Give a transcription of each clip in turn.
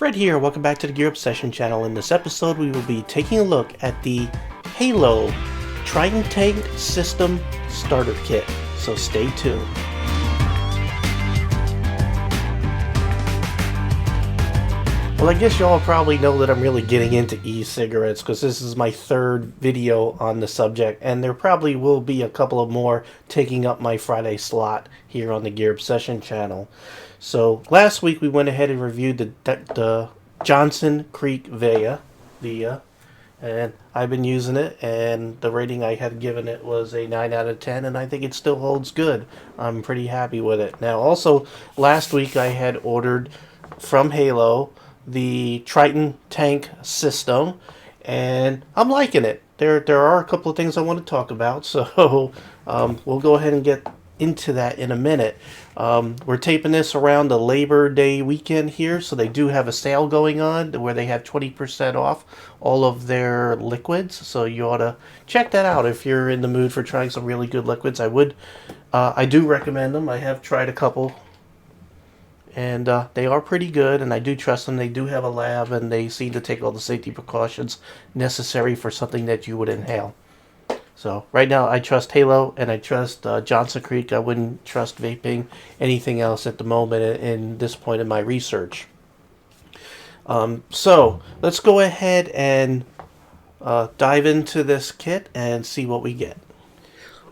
Fred here, welcome back to the Gear Obsession channel. In this episode we will be taking a look at the Halo Triton Tank System Starter Kit, so stay tuned. Well, I guess y'all probably know that I'm really getting into e-cigarettes because this is my third video on the subject, and there probably will be a couple of more taking up my Friday slot here on the Gear Obsession channel. So last week we went ahead and reviewed the Johnson Creek Via, and I've been using it, and the rating I had given it was a 9 out of 10, and I think it still holds good. I'm pretty happy with it. Now also, last week I had ordered from Halo the Triton Tank System, and I'm liking it. There are a couple of things I want to talk about, so we'll go ahead and get into that in a minute. We're taping this around the Labor Day weekend here, so they do have a sale going on where they have 20% off all of their liquids, so you ought to check that out if you're in the mood for trying some really good liquids. I do recommend them. I have tried a couple, and they are pretty good, and I do trust them. They do have a lab, and they seem to take all the safety precautions necessary for something that you would inhale. So right now I trust Halo, and I trust Johnson Creek. I wouldn't trust Vaping, anything else at the moment in this point in my research. So let's go ahead and dive into this kit and see what we get.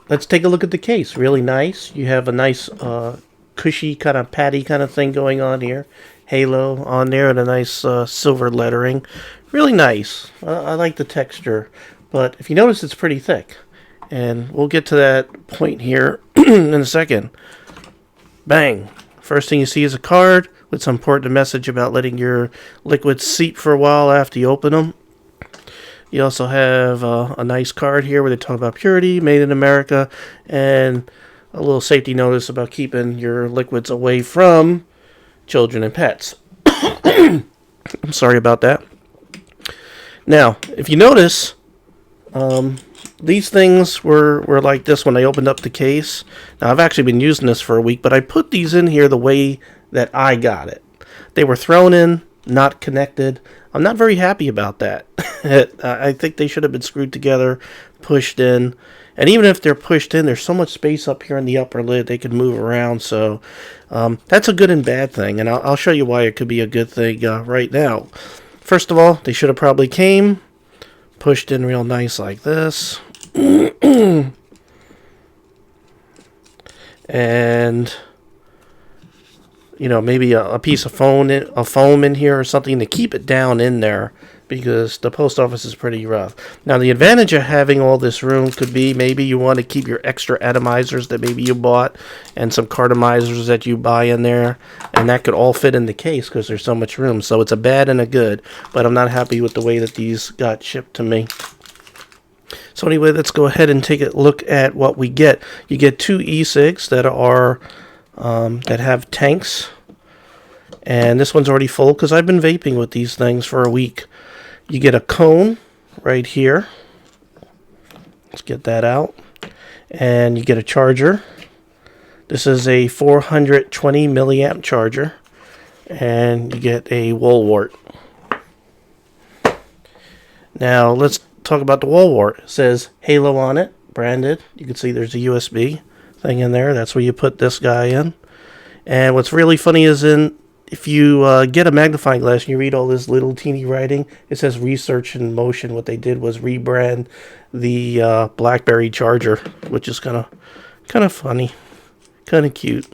Let's take a look at the case. Really nice. You have a nice cushy kind of patty kind of thing going on here. Halo on there and a nice silver lettering. Really nice. I like the texture. But if you notice, it's pretty thick. And we'll get to that point here in a second. Bang. First thing you see is a card with some important message about letting your liquids seep for a while after you open them. You also have a nice card here where they talk about purity, made in America, and a little safety notice about keeping your liquids away from children and pets. I'm sorry about that. Now, if you notice, these things were like this when I opened up the case. Now, I've actually been using this for a week, but I put these in here the way that I got it. They were thrown in, not connected. I'm not very happy about that. I think they should have been screwed together, pushed in. And even if they're pushed in, there's so much space up here in the upper lid, they can move around. So that's a good and bad thing. And I'll show you why it could be a good thing right now. First of all, they should have probably came pushed in real nice like this. And you know, maybe a piece of foam in here or something to keep it down in there, because the post office is pretty rough. Now, the advantage of having all this room could be maybe you want to keep your extra atomizers that maybe you bought and some cartomizers that you buy in there, and that could all fit in the case because there's so much room. So it's a bad and a good, but I'm not happy with the way that these got shipped to me. So anyway, let's go ahead and take a look at what we get. You get two e-cigs that are that have tanks, and this one's already full because I've been vaping with these things for a week. You get a cone right here. Let's get that out. And you get a charger. This is a 420 milliamp charger, and you get a wall wart. Now let's talk about the wall wart. It says Halo on it, branded. You can see there's a USB thing in there. That's where you put this guy in. And what's really funny is if you get a magnifying glass and you read all this little teeny writing, it says Research in Motion. What they did was rebrand the BlackBerry charger, which is kind of funny, kind of cute.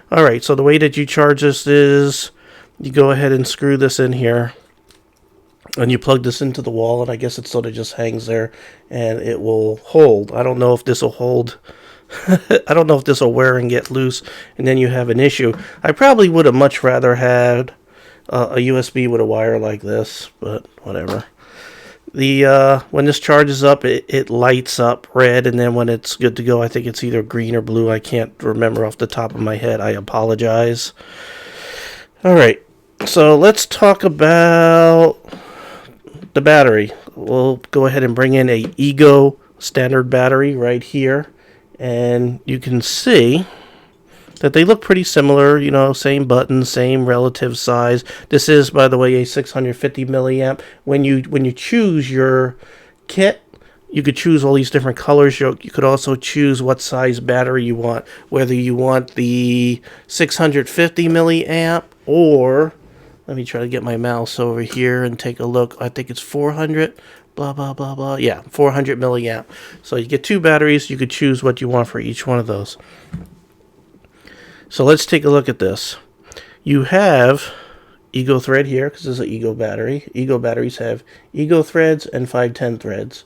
All right, so the way that you charge this is you go ahead and screw this in here, and you plug this into the wall, and I guess it sort of just hangs there, and it will hold. I don't know if this will hold. I don't know if this will wear and get loose, and then you have an issue. I probably would have much rather had a USB with a wire like this, but whatever. When this charges up, it lights up red, and then when it's good to go, I think it's either green or blue. I can't remember off the top of my head. I apologize. All right, so let's talk about the battery. We'll go ahead and bring in a Ego standard battery right here. And you can see that they look pretty similar, you know, same button, same relative size. This is, by the way, a 650 milliamp. When you choose your kit, you could choose all these different colors. You could also choose what size battery you want, whether you want the 650 milliamp or, let me try to get my mouse over here and take a look. I think it's 400, blah, blah, blah, blah. Yeah, 400 milliamp. So you get two batteries. You could choose what you want for each one of those. So let's take a look at this. You have Ego thread here, because this is an Ego battery. Ego batteries have Ego threads and 510 threads.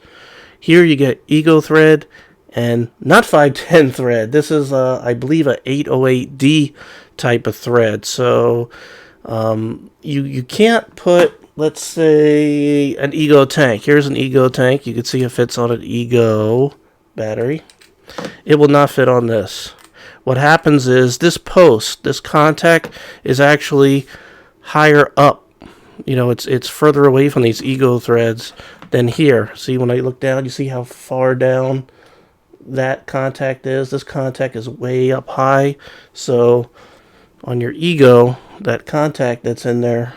Here you get Ego thread and not 510 thread. This is, I believe, a 808D type of thread. So you can't put, let's say, an Ego tank. Here's an Ego tank. You can see it fits on an Ego battery. It will not fit on this. What happens is this post, this contact, is actually higher up. You know, it's further away from these Ego threads than here. See, when I look down, you see how far down that contact is? This contact is way up high. So on your Ego, that contact that's in there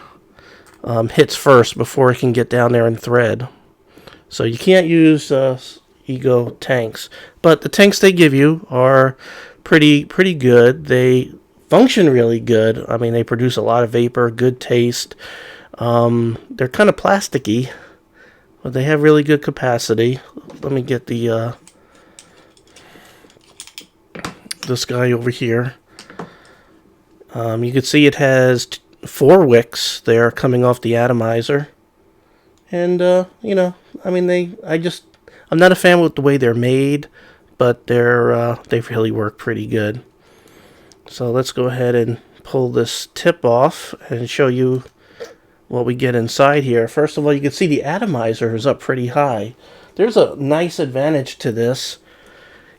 hits first before it can get down there and thread. So you can't use Ego tanks. But the tanks they give you are pretty good. They function really good. I mean, they produce a lot of vapor, good taste. They're kind of plasticky, but they have really good capacity. Let me get the this guy over here. You can see it has 4 wicks there coming off the atomizer, and you know, I mean, I'm not a fan with the way they're made, but they really work pretty good. So let's go ahead and pull this tip off and show you what we get inside here. First of all, you can see the atomizer is up pretty high. There's a nice advantage to this.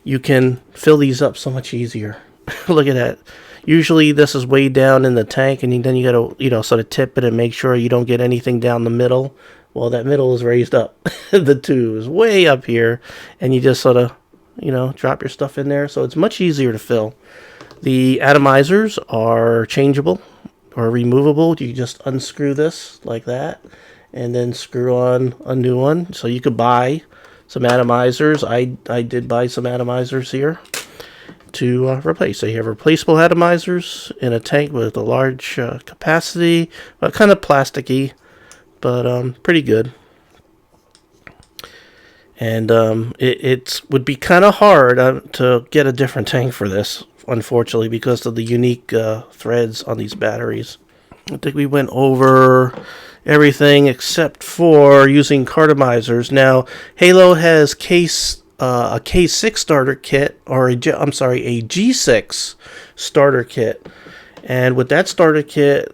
You can fill these up so much easier. Look at that. Usually this is way down in the tank, and then you gotta, you know, sort of tip it and make sure you don't get anything down the middle. Well, that middle is raised up. The tube is way up here, and you just sort of, you know, drop your stuff in there. So it's much easier to fill. The atomizers are changeable or removable. You just unscrew this like that and then screw on a new one. So you could buy some atomizers. I did buy some atomizers here to replace. So you have replaceable atomizers in a tank with a large capacity, kind of plasticky, but pretty good. And it would be kind of hard to get a different tank for this, unfortunately, because of the unique threads on these batteries. I think we went over everything except for using cartomizers. Now, Halo has a K6 starter kit, or a G6 starter kit. And with that starter kit,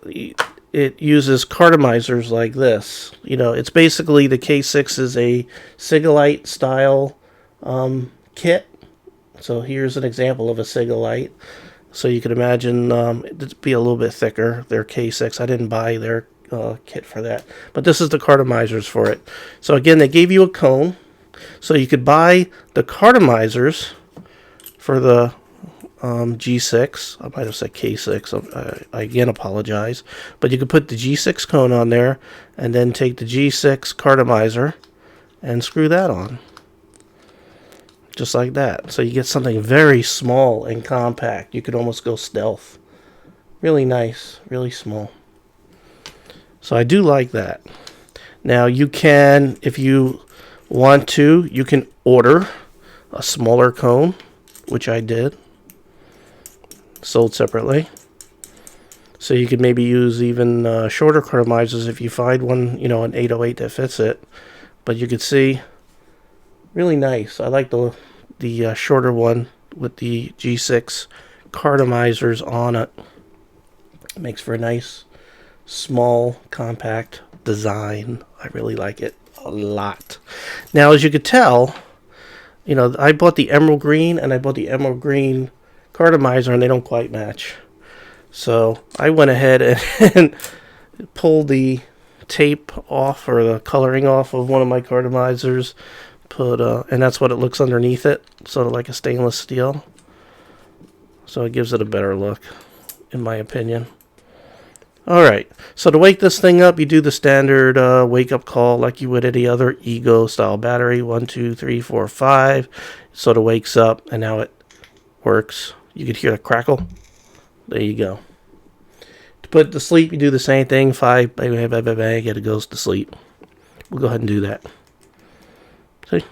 it uses cartomizers like this. You know, it's basically, the K6 is a Sigalite style kit. So here's an example of a Sigalite. So you can imagine it'd be a little bit thicker. They're K6. I didn't buy their kit for that. But this is the cartomizers for it. So again, they gave you a cone. So you could buy the cartomizers for the G6. I might have said K6. I again apologize. But you could put the G6 cone on there and then take the G6 cartomizer and screw that on. Just like that. So you get something very small and compact. You could almost go stealth. Really nice. Really small. So I do like that. Now you can, if you want to, you can order a smaller cone, which I did. Sold separately. So you could maybe use even shorter cartomizers if you find one, you know, an 808 that fits it. But you could see, really nice. I like the shorter one with the G6 cartomizers on it. It makes for a nice, small, compact design. I really like it a lot. Now, as you could tell, you know, I bought the emerald green and I bought the emerald green cartomizer, and they don't quite match. So I went ahead and pulled the tape off, or the coloring off, of one of my cartomizers. And that's what it looks underneath it, sort of like a stainless steel. So it gives it a better look, in my opinion. Alright, so to wake this thing up, you do the standard wake up call like you would any other Ego style battery. 1, 2, 3, 4, 5. It sort of wakes up, and now it works. You could hear the crackle. There you go. To put it to sleep, you do the same thing. 5, bang, bang, bang, bang, bang, and it goes to sleep. We'll go ahead and do that. See?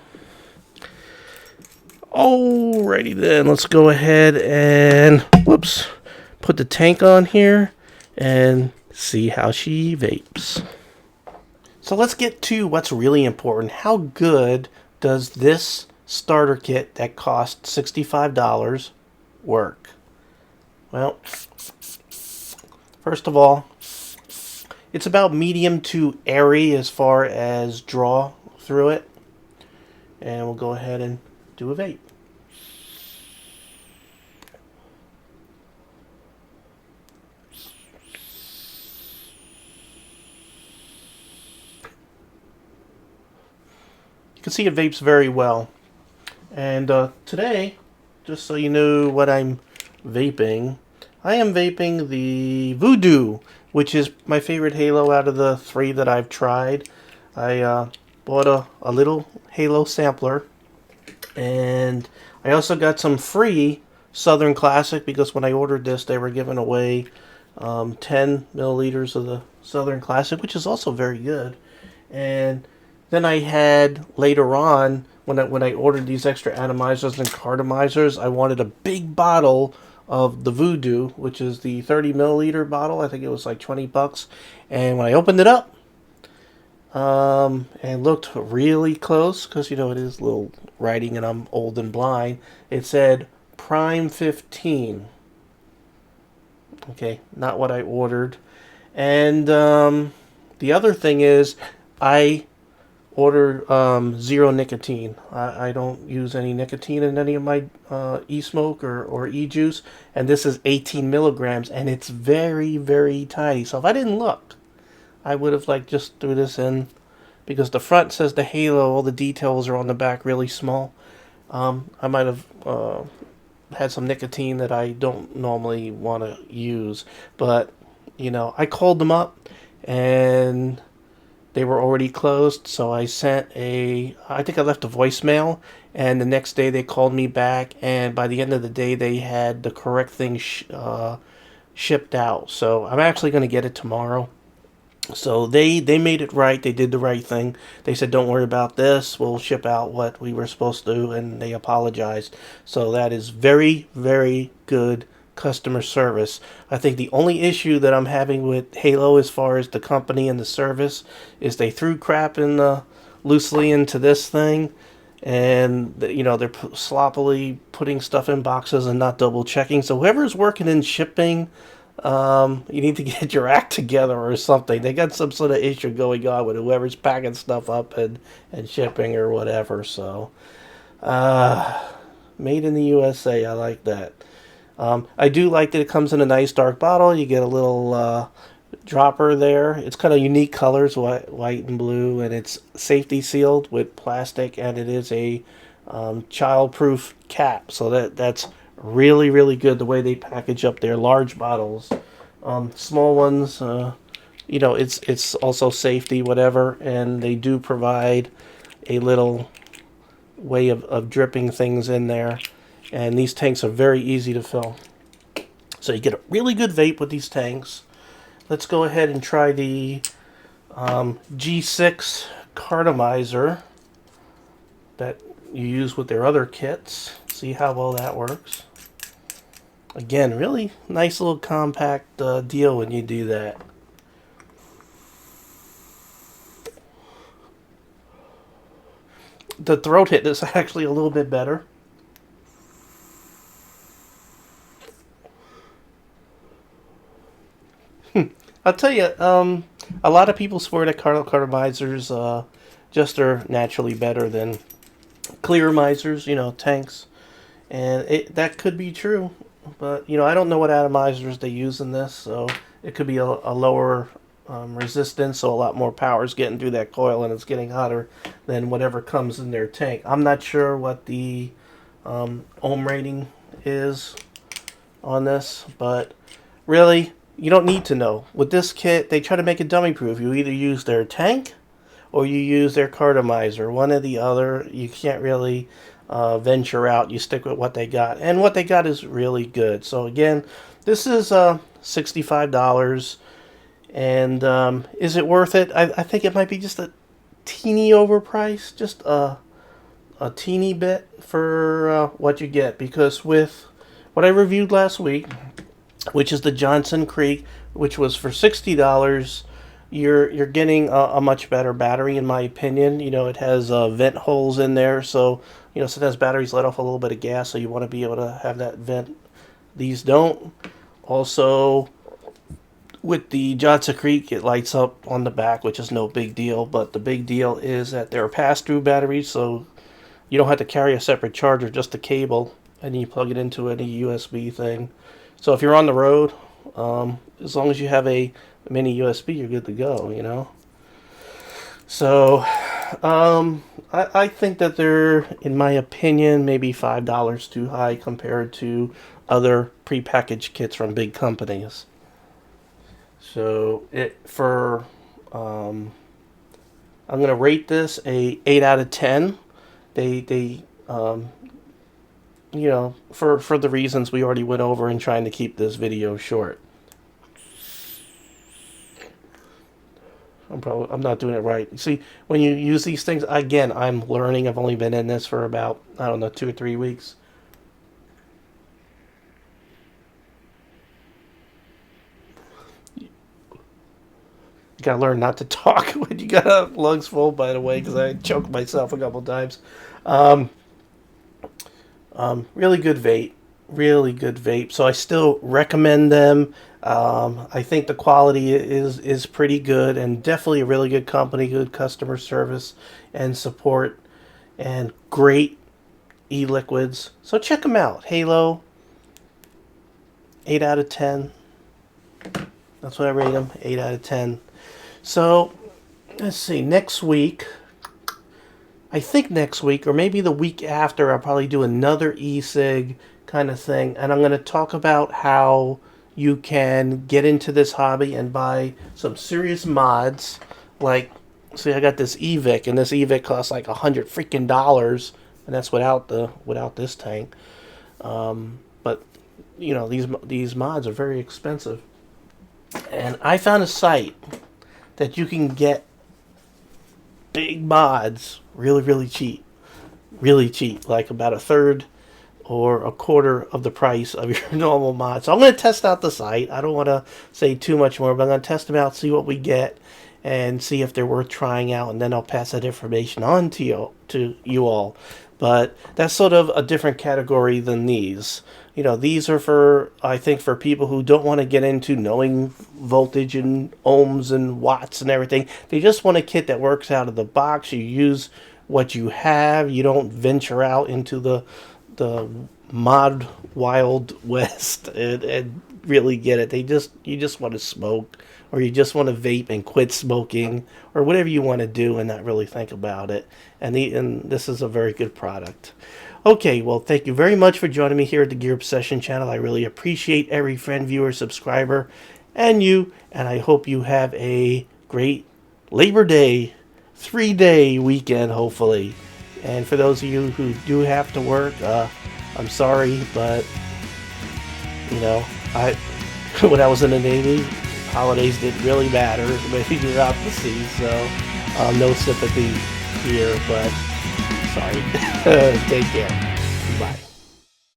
Alrighty then, let's go ahead and, whoops, put the tank on here and see how she vapes. So let's get to what's really important. How good does this starter kit that cost $65 work? Well, first of all, it's about medium to airy as far as draw through it. And we'll go ahead and do a vape. You can see it vapes very well. And today, just so you know what I'm vaping, I am vaping the Voodoo, which is my favorite Halo out of the 3 that I've tried. I bought a little Halo sampler, and I also got some free Southern Classic because when I ordered this, they were giving away 10 milliliters of the Southern Classic, which is also very good. And then I had later on, when I ordered these extra atomizers and cartomizers, I wanted a big bottle of the Voodoo, which is the 30 milliliter bottle. I think it was like $20. And when I opened it up and looked really close, because you know it is a little writing and I'm old and blind, it said Prime 15. Okay, not what I ordered. And the other thing is, I order zero nicotine. I don't use any nicotine in any of my e-smoke or e-juice, and this is 18 milligrams, and it's very, very tiny. So if I didn't look, I would have like just threw this in, because the front says the Halo, all the details are on the back really small. I might have had some nicotine that I don't normally want to use, but you know, I called them up and they were already closed, so I think I left a voicemail, and the next day they called me back, and by the end of the day they had the correct thing shipped out. So I'm actually going to get it tomorrow. So they made it right. They did the right thing. They said, don't worry about this. We'll ship out what we were supposed to do, and they apologized. So that is very, very good customer service. I think the only issue that I'm having with Halo as far as the company and the service is they threw crap in loosely into this thing, and you know, they're sloppily putting stuff in boxes and not double checking. So whoever's working in shipping, you need to get your act together or something. They got some sort of issue going on with whoever's packing stuff up and shipping or whatever. So made in the USA, I like that. I do like that it comes in a nice dark bottle. You get a little dropper there. It's kind of unique colors, white and blue, and it's safety sealed with plastic, and it is a child-proof cap. So that's really, really good the way they package up their large bottles. Small ones, you know, it's also safety, whatever, and they do provide a little way of dripping things in there. And these tanks are very easy to fill. So you get a really good vape with these tanks. Let's go ahead and try the G6 Cartomizer that you use with their other kits. See how well that works. Again, really nice little compact deal when you do that. The throat hit is actually a little bit better. I'll tell you, a lot of people swear that cartomizers just are naturally better than clearomizers, you know, tanks. And that could be true. But, you know, I don't know what atomizers they use in this, so it could be a lower resistance, so a lot more power is getting through that coil and it's getting hotter than whatever comes in their tank. I'm not sure what the ohm rating is on this, but really, you don't need to know. With this kit, they try to make it dummy proof. You either use their tank or you use their Cartomizer. One or the other. You can't really venture out. You stick with what they got. And what they got is really good. So again, this is $65. And is it worth it? I think it might be just a teeny overpriced. Just a teeny bit for what you get. Because with what I reviewed last week, which is the Johnson Creek, which was for $60, you're getting a much better battery, in my opinion. You know, it has vent holes in there, so you know sometimes batteries let off a little bit of gas, so you want to be able to have that vent. These don't. Also, with the Johnson Creek, it lights up on the back, which is no big deal. But the big deal is that they're pass-through batteries, so you don't have to carry a separate charger, just a cable, and you plug it into any USB thing. So if you're on the road, as long as you have a mini USB, you're good to go, you know. So I think that they're, in my opinion, maybe $5 too high compared to other prepackaged kits from big companies. So I'm gonna rate this a 8 out of 10. They you know, for the reasons we already went over in trying to keep this video short. I'm not doing it right. See, when you use these things, again, I'm learning. I've only been in this for about, I don't know, 2 or 3 weeks. You gotta learn not to talk when you got lungs full, by the way, because I choked myself a couple times. Really good vape. Really good vape. So I still recommend them. I think the quality is pretty good, and definitely a really good company, good customer service and support, and great e-liquids. So check them out. Halo, 8 out of 10. That's what I rate them, 8 out of 10. So let's see, next week, I think next week, or maybe the week after, I'll probably do another e-cig kind of thing, and I'm going to talk about how you can get into this hobby and buy some serious mods. Like, see, I got this eVic, and this eVic costs like $100 freaking dollars, and that's without this tank. But you know, these mods are very expensive, and I found a site that you can get big mods really cheap, like about a third or a quarter of the price of your normal mod. So I'm going to test out the site. I don't want to say too much more, but I'm going to test them out, see what we get, and see if they're worth trying out, and then I'll pass that information on to you all. But that's sort of a different category than these. You know, these are for, I think, for people who don't want to get into knowing voltage and ohms and watts and everything. They just want a kit that works out of the box. You use what you have. You don't venture out into the mod wild west and really get it. You just want to smoke, or you just want to vape and quit smoking, or whatever you want to do and not really think about it. And this is a very good product. Okay, well, thank you very much for joining me here at the Gear Obsession channel. I really appreciate every friend, viewer, subscriber, and you, and I hope you have a great Labor Day 3-day weekend, hopefully. And for those of you who do have to work, I'm sorry, but you know, when I was in the Navy, holidays didn't really matter. Maybe you're out to sea, so no sympathy here, but sorry. Take care. Bye.